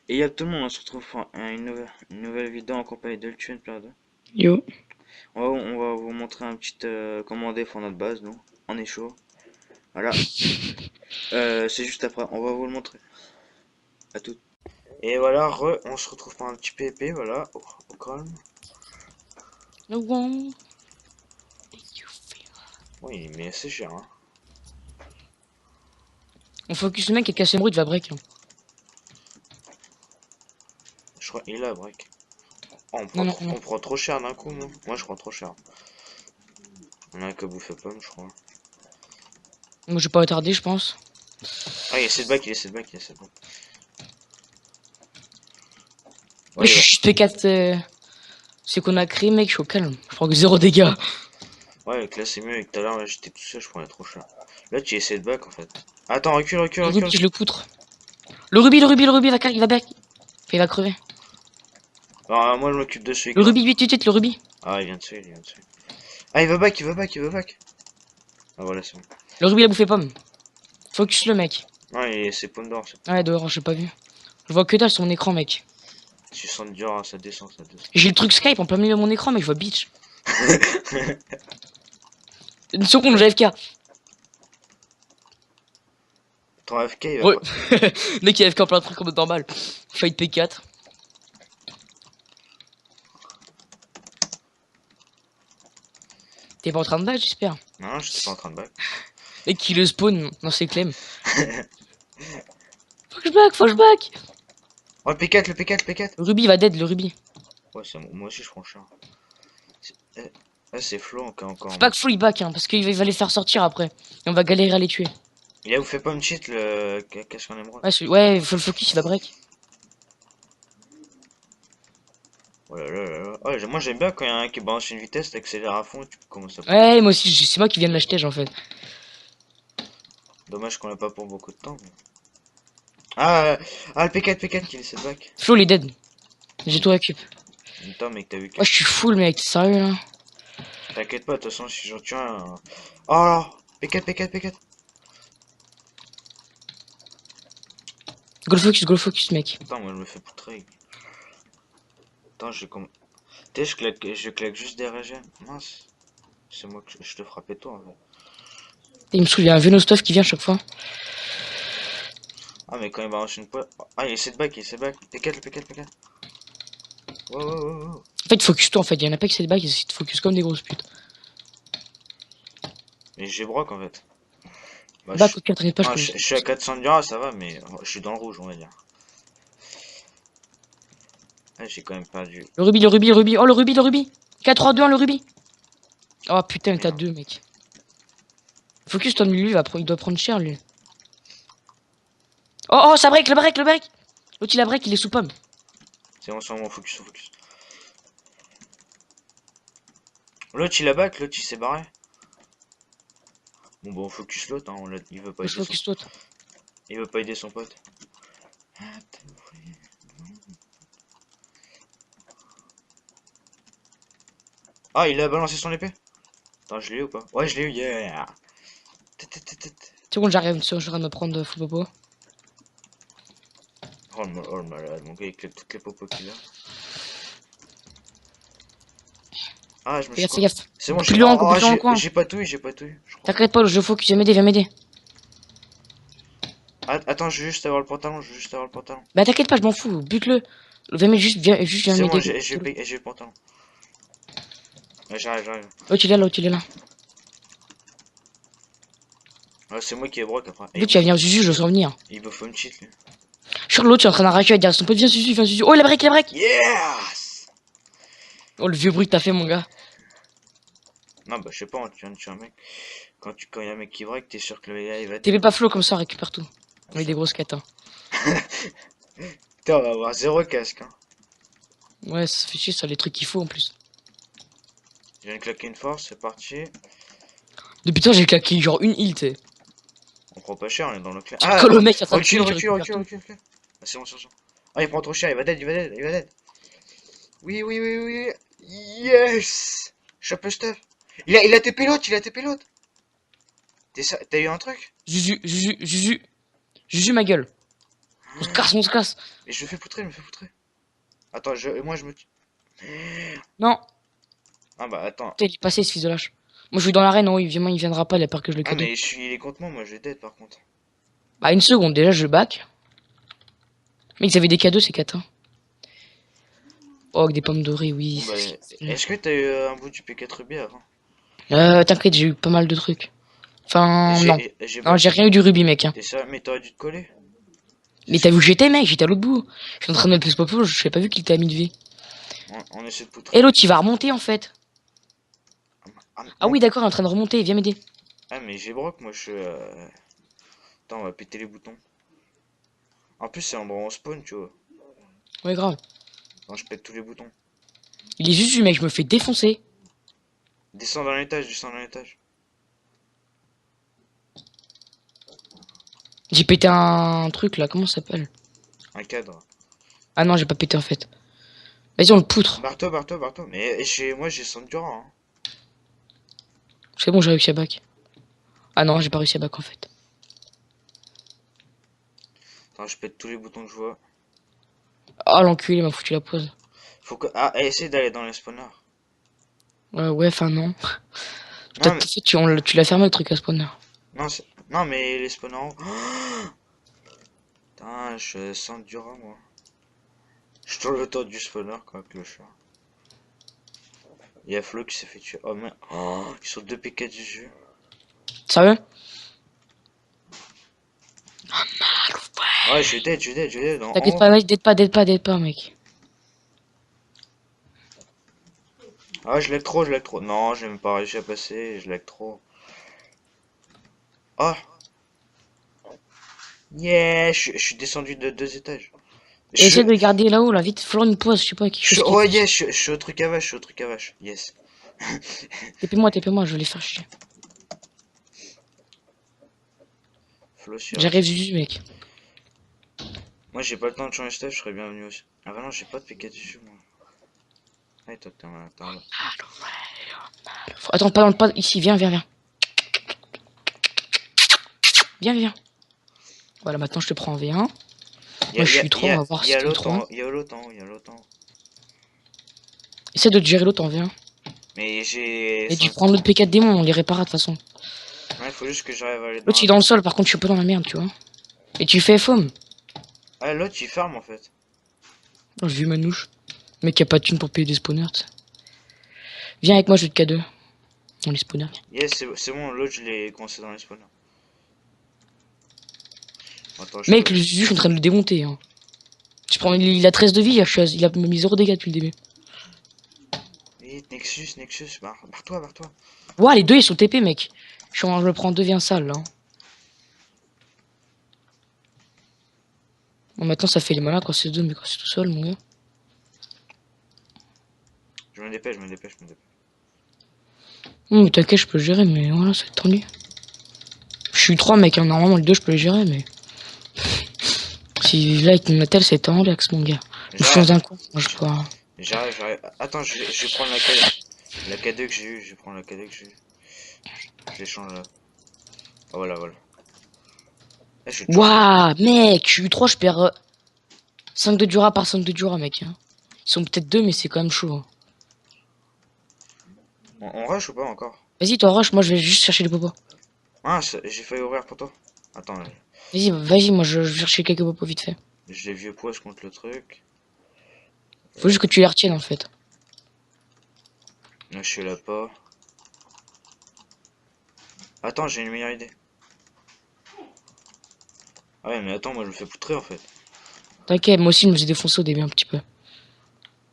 Et y'a tout le monde, on se retrouve pour une nouvelle vidéo en compagnie de Ltuen Plado. Yo. On va vous montrer un petit comment on défend notre base, nous. On est chaud. Voilà. C'est juste après, on va vous le montrer. À tout. Et voilà, on se retrouve pour un petit PvP, voilà, au calme. No one you feel. Oui, mais c'est cher, hein. On focus le mec qui a cassé le bruit, il va break. Là. Je crois, il est là, break. Oh, Non, non, non. on prend trop cher d'un coup, non? Moi, je prends trop cher. On a un que bouffer pomme, je crois. Moi, je vais pas retarder, je pense. Ah, il essaie de back, il essaie de back, il essaie de back. Ouais, Ouais, je il va. suis juste P4. C'est qu'on a créé, mec, je suis au calme. Je prends que 0 dégâts. Ouais, avec là, c'est mieux, avec tout à l'heure, là, j'étais tout seul, je prenais trop cher. Là, tu essaies de back, en fait. Attends, recule, recule, Le recule. rubis, je le poutre. Le rubis, il va back. Il va crever. Alors, moi, je m'occupe de celui Le qui va. rubis, vite, vite, vite, le rubis. Ah, il vient de tuer, il vient de tuer. Ah, il va back, il va back, il va back. Ah, voilà, c'est bon. Le rubis, il a bouffé pomme. Focus le mec. Non, c'est pomme d'or, c'est pomme Ouais, d'or. dehors, j'ai pas vu. Je vois que dalle sur mon écran, mec. Tu sens dur, hein, ça descend, ça descend. J'ai le truc Skype en plein milieu de mon écran, mec, je vois bitch. Une seconde, j'ai AFK. Ton AFK, il va Ouais. pas. Mec, il a AFK en plein truc comme normal. Fight P4. T'es pas en train de battre, j'espère. Non, j'étais pas en train de back. Et qui le spawn dans ses clem. Faut que je back. Oh, le P4, le P4, le P4. Le rubis va dead, le rubis. Ouais, c'est bon. Moi aussi, je prends cher. C'est Flo encore Faut en pas mode. que Flo il back, hein, parce qu'il va les faire sortir après. Et on va galérer à les tuer. Il a vous fait pas une cheat, le qu'est-ce qu'on aimerait. Ouais, faut le focus, il va break. Oh là là là là. Ouais, moi, j'aime bien quand il y a un qui balance une vitesse, t'accélères à fond et tu commences à pousser. Ouais, moi aussi, c'est moi qui viens de l'acheter, en fait. Dommage qu'on l'a pas pour beaucoup de temps. Ah, le P4, P4 qui laisse back. Flo il est dead. J'ai tout récup. Attends, mec, t'as vu Ouais, que. je suis full, mec, t'es sérieux là? T'inquiète pas, de toute façon, si j'en tue un. Oh là! P4, P4, P4. Go focus, mec. Attends, moi je me fais poutrer. Attends, j'ai comme. Tu sais, je claque juste des régènes. Mince. C'est moi que je te frappais toi en fait. Il me saoule, il y a un Venustuff qui vient chaque fois. Ah, mais quand il balance une pointe. Ah, il essaie de back, il essaie de back. P4, le P4, P4. Wow, wow, wow, wow. En fait, focus toi en fait, il y en a pas qui c'est de back, ils essaient de focus comme des grosses putes. Mais j'ai broc en fait. Bah, Back au 4 pas, je ah, peux. je suis à 400 d'ira, ça va, mais je suis dans le rouge, on va dire. Ah, j'ai quand même perdu. Le rubis. Oh, le rubis. 4-3-2-1, le rubis. Oh putain, t'as Merde. 2, mec. Focus toi, lui, il doit prendre cher, lui. Oh, ça break, le break. L'autre, il a break, il est sous pomme. C'est bon, c'est bon, focus, focus. L'autre il a back, l'autre il s'est barré. Bon, bah, on focus l'autre, hein, il veut pas Je aider son. focus l'autre. Il veut pas aider son pote. Ah, il a balancé son épée. Attends, je l'ai eu ou pas? Ouais, je l'ai eu, yeah! C'est bon, j'arrive, je vais me prendre full popo. Oh le malade, mon gars, il claque toutes les popos qu'il a. Ah, je me Fais suis gaffe, fais quoi? gaffe. C'est bon, Plus loin, oh, plus loin dans le coin. j'ai pas tout eu, j'ai pas tout eu, je crois. T'inquiète pas, je focus, viens m'aider. Ah, attends, je veux juste avoir le pantalon, je veux juste avoir le pantalon. Bah t'inquiète pas, je m'en fous, bute-le. Viens C'est bon, m'aider. j'ai le pantalon. Ouais, j'arrive, j'arrive. L'autre il est là. Ouais, c'est moi qui ai broc après. L'autre il va venir Zuzu, je le sens venir. Il me faut une cheat, lui. Sur l'autre, il est en train d'arracher à dire son pote, viens Zuzu. Oh, il a break. Yes! Oh, le vieux bruit que t'as fait, mon gars. Non, bah, je sais pas, tu viens de tuer un mec. Quand y a un mec qui break, t'es sûr que le gars il va TP dead. pas flow comme ça, récupère tout. On a des grosses quêtes, hein. Putain, on va avoir zéro casque, hein. Ouais, ça fait chier, ça, les trucs qu'il faut en plus. Je viens de claquer une force, c'est parti. Depuis temps, j'ai claqué genre une heal, t'sais. On prend pas cher, on est dans le clair. Quand le mec est en train de Recule, tuer, je recule, récupère recule, tout. recule, recule. Ah, c'est bon, c'est bon. Ah, il prend trop cher, il va dead, il va dead, il va dead. Oui, oui, oui, oui. Yes! Chope le stuff. Il a TP l'autre, il a TP l'autre. T'as eu un truc? Zuzu, ma gueule. On se casse, on se casse. Et je me fais poutrer, je me fais poutrer. Attends, moi je me tue. Non. Ah bah attends. Putain, il est passé ce fils de lâche. Moi je suis dans l'arène, non, évidemment il viendra pas, il a peur que je le Ah cadeau. mais il est contre moi je vais dead par contre. Bah une seconde, déjà je back. Mec, ils avaient des cadeaux ces catins. Oh, avec des pommes dorées, oui. Bon bah, est-ce que t'as eu un bout du P4 rubis avant? T'inquiète, j'ai eu pas mal de trucs. Enfin, non. J'ai Non, pas... j'ai rien eu du rubis, mec. Hein. Et ça, mais t'aurais dû te coller. Mais t'as vu où j'étais, mec? J'étais à l'autre bout. Je suis en train de mettre le popo, je savais pas vu qu'il était à 1000 vie. On essaie de poutrer. Et l'autre, il va remonter en fait. Ah, Ah oui, d'accord, il est en train de remonter, viens m'aider. ah, mais j'ai broc, moi je suis... Attends, on va péter les boutons. En plus, c'est un endroit où on spawn, tu vois. Ouais, grave. Attends, je pète tous les boutons. Il est juste, mec, je me fais défoncer. Descends dans l'étage, descends dans l'étage. J'ai pété un truc là, comment ça s'appelle? Un cadre. Ah non, j'ai pas pété en fait. Vas-y, on le poutre. Barre-toi, barre-toi, barre-toi. Mais chez moi, j'ai 100 durant. Hein. C'est bon, j'ai réussi à back. Ah non, j'ai pas réussi à back en fait. Attends, je pète tous les boutons que je vois. Ah, l'enculé m'a foutu la pause. Faut que... Ah, essaye d'aller dans les spawners. Ouais, enfin non. Non, Peut-être mais... en fait, tu l'as fermé le truc à spawner. Non, non, mais les spawners en haut. Putain, je sens durant, moi. Je tourne le tour du spawner, quoi, clochard. Il y a Flo qui s'est fait tuer. Oh merde. Oh, ils sont 2 PK du jeu. Sérieux? Ouais, je suis dead, je suis dead, je suis dead. En T'inquiète haut. pas, mec, d'être pas, mec. Ah, je lag trop, je lag trop. Non, j'ai même pas réussi à passer, je lag trop. Oh, yeah, je suis descendu de 2 étages. Je, Essaie de garder là-haut, là, vite, Flore une pause, je sais pas, quelque chose qui... oh yeah, je suis au truc à vache, je suis au truc à vache. Yes. TP-moi, je vais les faire chier. Flo sur J'arrive juste, mec. moi, j'ai pas le temps de changer de stuff, je serais bienvenu aussi. Ah bah non, j'ai pas de PK dessus, moi. Ah, toi, t'es en bas. Attends, pas ici, viens. Viens. Voilà, maintenant je te prends en V1. Moi je suis 3, on va voir Il y si a t'es l'autre 3. il y a l'autre en haut, il y a l'autre en haut. Essaie de te gérer l'autre en V1. Mais j'ai... Et tu prends l'autre P4 démon, on les réparera de toute façon. Ouais, faut juste que j'arrive à aller dans L'autre il est la... dans le sol, par contre je suis pas dans la merde, tu vois. Et tu fais foam. Ah, l'autre, il ferme, en fait. Oh, j'ai vu Manouche. Le mec, y a pas de thune pour payer des spawners. T'sais. Viens avec moi, je vais te K2. On les spawners. Yes, c'est bon, l'autre, je l'ai coincé dans les spawners. Attends, Mec, le Zuzu, je suis en train de le démonter. Hein. Il a 13 de vie, il a mis 0 dégâts depuis le début. Vite, Nexus, barre-toi, barre-toi. Ouah, les deux ils sont TP, mec. Je le prends, devient sale là. Bon, maintenant ça fait les malins quand c'est deux, mais quand c'est tout seul, mon gars. Je me dépêche, je me dépêche. Mais t'inquiète, je peux le gérer, mais voilà, ça va être tendu. Je suis 3 mec, hein. Normalement les deux je peux les gérer, mais. Si là avec mon attel c'est en relax, mon gars. Je suis dans un coin, moi je peux pas. J'arrive. Attends, je vais prendre la KD. La KD que j'ai eu, je vais prendre la KD que j'ai eu. Je l'échange là. Oh, voilà. Eh, je suis toujours... Waouh, mec, je suis eu 3, je perds 5 de Dura par 5 de Dura, mec. Hein. Ils sont peut-être 2, mais c'est quand même chaud. Hein. On rush ou pas encore? Vas-y, toi, rush, moi je vais juste chercher les popos. Ah, j'ai failli ouvrir pour toi. Attends, Vas-y, moi je vais chercher quelques popos vite fait. j'ai vieux poids, je compte le truc. Faut juste que tu les retiennes en fait. Là, je suis là pas. Attends, j'ai une meilleure idée. Ah ouais, mais attends, moi je me fais poutrer en fait. T'inquiète, moi aussi je me suis défoncé au début un petit peu.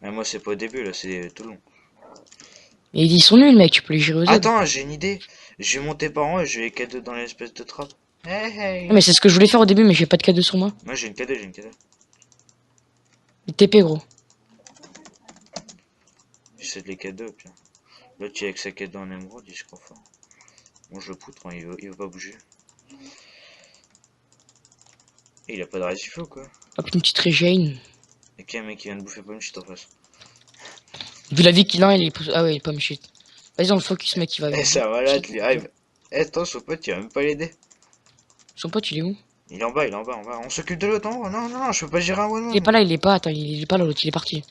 Mais moi, c'est pas au début, là, c'est tout le long. Et ils sont nuls, mec, tu peux les gérer aux Z. Attends, j'ai une idée. Je vais monter par en haut et je vais les K2 dans l'espèce de trappe. Hey. Non, mais c'est ce que je voulais faire au début, mais j'ai pas de cadeau sur moi. Moi, j'ai une KD, Les TP, gros. J'essaie de les K2, puis l'autre, il est avec sa KD en émeraude, il se croit fort. Bon, je le poutre, hein, il veut pas bouger. Et il a pas de résifo ou quoi? Hop, une petite régène. Et qu'il y a un mec qui vient de bouffer pas une shit en face. Vu la vie qu'il a, il est. Ah ouais, il est pas shit. Vas-y, on le focus, mec, il va. Eh, ça va là, tu lui arrives. Eh, attends, son pote, tu vas même pas l'aider. Son pote, il est où? Il est en bas, il est en bas, en bas. On s'occupe de l'autre en haut. Non, non, non, je peux pas gérer un Il est one-one. pas là, il est pas. Attends, il est pas là, l'autre, il est parti.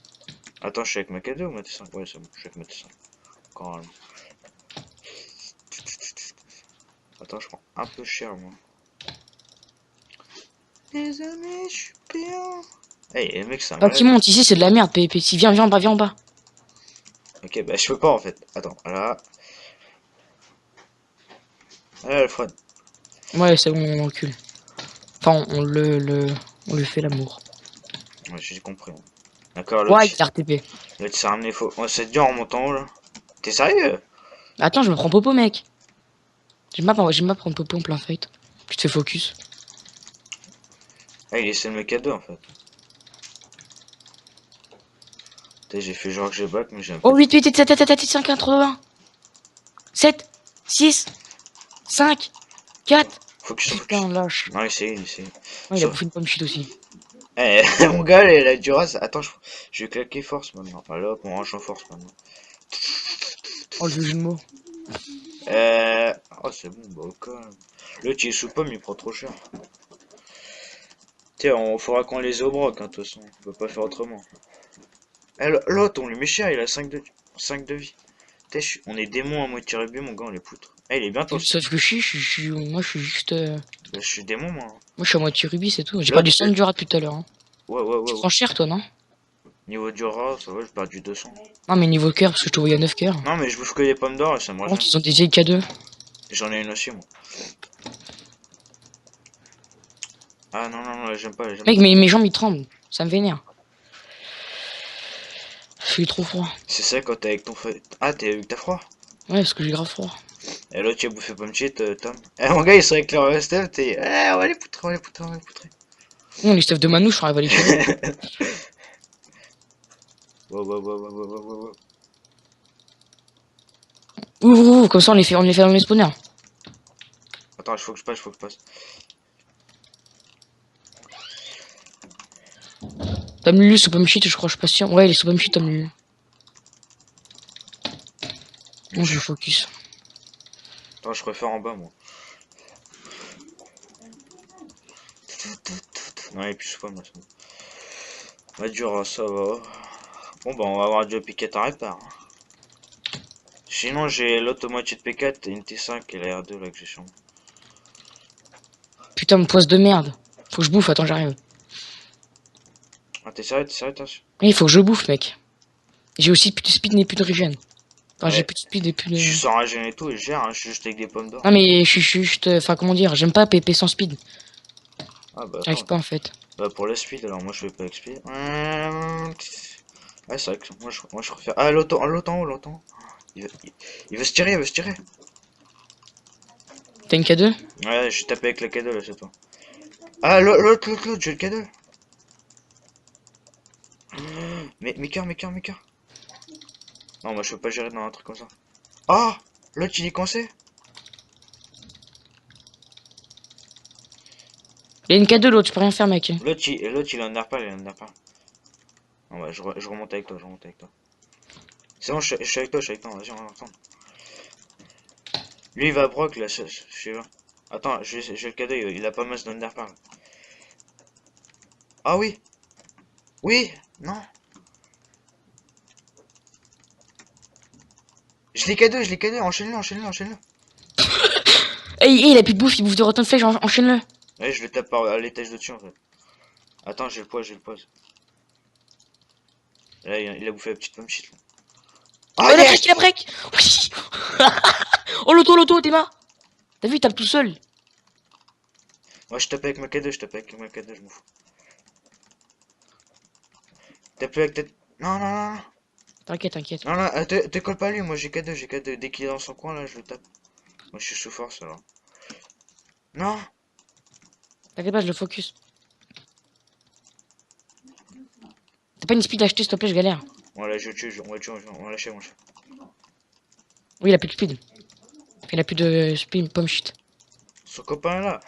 Attends, je suis avec ma K2 ou ma T5? Ouais, c'est bon, je suis avec ma T5. Encore un. Attends, je prends un peu cher, moi. Les amis, je suis bien. Hey, les mecs, c'est un Bah, qui malade. monte ici, c'est de la merde, PvP. Si, viens, viens en bas, viens en bas. Ok, bah je peux pas en fait. Attends, là. Là, Alfred. Ouais, c'est bon, on recule. Enfin, on lui fait l'amour. Ouais, j'ai compris. D'accord, Ouais, il a RTP. l'autre s'est ramené faux. Ouais, c'est dur en montant en haut là. T'es sérieux? Attends, je me prends popo, mec. J'aime pas prendre popo en plein fight. Tu te fais focus. Ah, il essaie de me cadeau en fait. Putain, j'ai fait genre que j'ai back, mais j'ai un peu. Oh, 8, 8, 7, 7, 7, 5, 1, 3, 7, 6, 5, 4. Focus, focus. Putain, lâche. Non, essaye, essaye. Ouais, il a Sauf. bouffé une pomme shit aussi. Eh, mon gars, il a du ras. Attends, je vais claquer force maintenant. Voilà, hop, on range en force maintenant. Oh, le jeu de mots. Oh, c'est bon, bah, au calme. L'autre, il est sous pomme, il prend trop cher. Tiens, on faudra qu'on les ait au broc, hein, de toute façon. On peut pas faire autrement. Eh, l'autre, on lui met cher, il a 5 de vie. Putain, on est démon à moitié rébut, mon gars, on les poutre. Eh, il est bien ton style. Sauf que moi, je suis juste. Bah, je suis démon, moi. Moi, je suis à moitié rubis, c'est tout. J'ai pas L'autre, du sang du rat depuis tout à l'heure. Hein. ouais, ouais, ouais, Tu ouais. prends cher, toi, non? Niveau du rat, ça va, je perds du 200. Non, mais niveau cœur, parce que je te voyais à 9 cœurs. Non, mais je bouffe que des pommes d'or et ça me Par régène. contre, ils ont des vieilles K2. J'en ai une aussi, moi. Ah non, non, non, j'aime pas, j'aime Mec, pas. mes jambes, ils tremblent. Ça me vénère. Je suis trop froid. C'est ça quand t'es avec ton feu. Ah, t'as froid? Ouais, parce que j'ai grave froid. Et l'autre, tu as bouffé pomme cheat, Tom. Eh, mon gars, il serait avec leur restel, t'es. Eh, on va les poutrer, on va les poutrer, on va les poutrer. Non, les stuff de Manouche, on arrive à les tuer. Wow, wow, wow, wow, wow, wow, wow. Ouvre, ouvre, comme ça on les fait dans les spawners. Attends, il faut que je passe, il faut que je passe. Tom Lulu, sous pomme shit, je crois, je suis pas sûr. Ouais, il est sous pomme shit, Tom Lulu. Non, je le focus. Attends, je préfère en bas, moi. Non, il est plus pas, moi, c'est bon. Madura, ça va. Bon, bah, on va avoir du piquette à répare. Sinon, j'ai l'autre moitié de P4 et une T5 et la R2 là que j'ai sur moi. Putain, mon poisse de merde. Faut que je bouffe, attends, j'arrive. Ah, t'es sérieux, t'as su? Il faut que je bouffe, mec. J'ai aussi plus de speed ni plus de régène. Enfin, j'ai Ouais, plus de speed et plus de. je suis sans régène et tout et je gère, hein, je suis juste avec des pommes d'or. Non, mais je suis juste. Enfin, comment dire, j'aime pas PP sans speed. Ah, bah, J'arrive attends. pas en fait. Bah, pour la speed, alors moi je vais pas avec speed. Ouais, c'est vrai que moi je préfère. Ah, l'autre en haut, l'autre en haut. Il veut se tirer, il veut se tirer. T'as une K2? Ouais, je suis tapé avec la K2 là, c'est toi. Ah, l'autre, j'ai le K2. Mais, mes cœurs. Non, moi je peux pas gérer dans un truc comme ça. Ah, l'autre il est coincé. Il y a une K2 l'autre, je peux rien faire, mec. L'autre il en a pas, il en a pas. Non, bah, je remonte avec toi, je remonte avec toi. C'est bon, je suis avec toi, vas-y, on va attendre. Lui il va broc là, je sais pas. Attends, j'ai le cadeau, il a pas masse d'underpar. Ah oui, oui, non. Je l'ai cadeau, enchaîne-le. Hey, il a plus de bouffe, il bouffe de rotten flèche, enchaîne-le. Ouais, je le tape à l'étage de dessus en fait. Attends, j'ai le poise. Là, il a bouffé la petite pomme shit là. Oh, Ah, il a yes! break, il a break. Oui. Oh, l'auto, t'es marre. T'as vu, il tape tout seul. Moi je tape avec ma K2, je m'en fous. Tape avec tête. Non, non, non, non. T'inquiète. Non, non, te colle pas à lui, moi j'ai K2. Dès qu'il est dans son coin là, je le tape. Moi je suis sous force alors. Non! T'inquiète pas, je le focus. T'as pas une speed à acheter, s'il te plaît, je galère. Voilà, je tue, on va tuer, on va lâcher, mon chat. Oui, il a plus de speed. Il a plus de speed, pomme shit. Son copain est là.